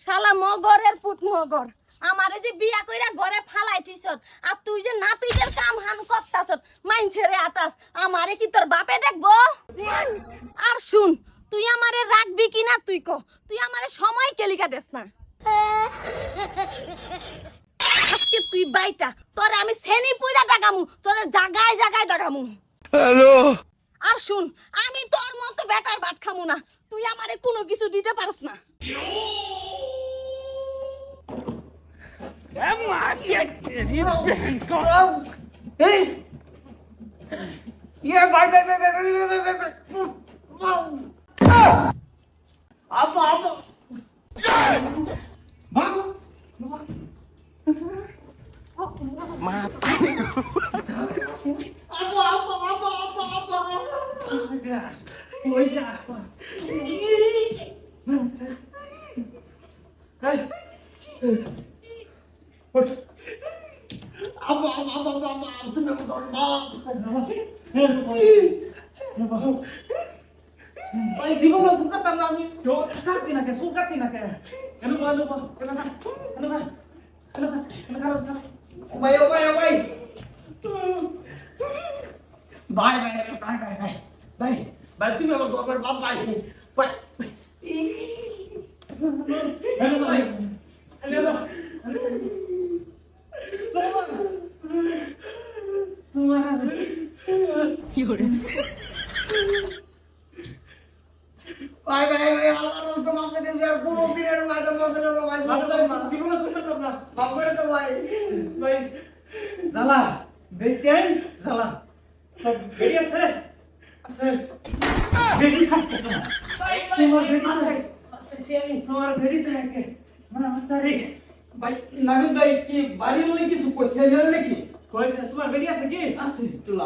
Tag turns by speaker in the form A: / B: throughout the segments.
A: শালা মগরের পুত মগর আমারে যে বিয়া কইরা ঘরে ফালাইতিছত আর তুই যে নাপিতের কাম হান করতাছত মাইনছেরে আতাস আমারে কি তোর বাপে দেখবো আর শুন তুই আমারে রাখবি কি না তুই ক তুই আমারে সময় কেলিকা দেস না আজকে তুই বাইটা তোরে আমি সেনি পুইরা দাগামু তোরে জাগায় জাগায় দাগামু
B: হ্যালো
A: আর শুন আমি তোর মতো বেটার ভাত খামু না তুই আমারে কোনো কিছু দিতে পারস না
C: জীবন সুখাতাম না আমি কাটতি না কে সুখাতি না কে কেন বলো কেন স্যার কেন স্যার কেন স্যার কেন খারাপ না ভাই ও ভাই ভাই ভাই তুমি আমার দরবার বাপ ভাই ভাই হ্যালো ভাই হ্যালো তোমার কি করে
D: ভাই আমার রোজ তো মাপতে দিয়েছে আর কোনো দিনের মাঝে মধ্যে ভাই
C: জীবন সুখাতাম না
D: মাপ করে তো ভাই
C: ভাই জ্বালা বেটেন জ্বালা সব বেরিয়ে আছে আছে বেরি থাকে তোমার বেরি আছে আছে সিয়ানি তোমার বেরি থাকে মানে তারে
D: ভাই নাবিদ ভাই কি বাড়ি বলে কিছু কইছে নাকি
C: কইছে তোমার বেরি আছে কি
D: আছে তুলা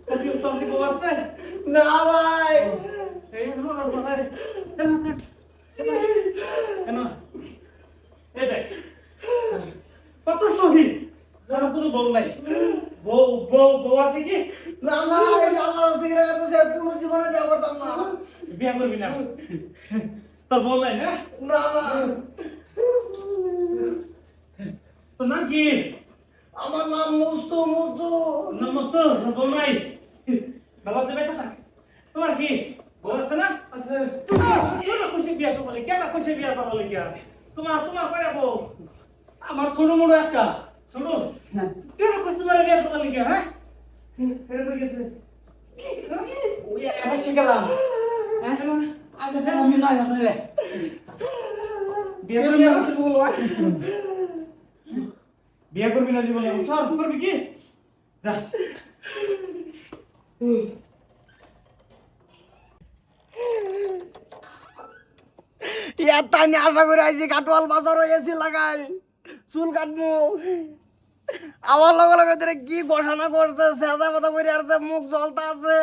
C: কত তুমি কো আছে
D: না ভাই
C: এই তোমার বাবারে কেন এই দেখ কত শহীদ আর কোনো বউ নাই বউ আছে কি
D: না আল্লাহর জিকির করতেছে কোনো জীবনে বিয়ে করতাম না
C: বিয়া করবি না তোর বউ নাই না
D: না
C: তোর নাম কি
D: আমার নাম মুস্তু
C: নমস্ত বউ নাই বাবা যাবে থাক তোমার কি বউ আছে না আছে কেন খুশি বিয়া করবলে কেন খুশি বিয়া করবলে কি তোমার কয়টা বউ
D: আমার ছোট মোটো একটা
C: শোনো কেন খুশি তোমার বিয়া করবলে কি হ্যাঁ এটা কই গেছে
D: ওই এসে গেলাম আগে থেকে আমি না জানি রে
C: বিয়া করবি না তুই বলো বিয়া করবি না জীবনে চল করবি কি যা
D: তাই নিয়ে আশা করে আইছি কাটোয়াল বাজার হয়েছি লাগাই চুল কাটবো আমার লগে লগে কি ঘোষণা করছে সেদা কথা করে আর মুখ জ্বলতা আছে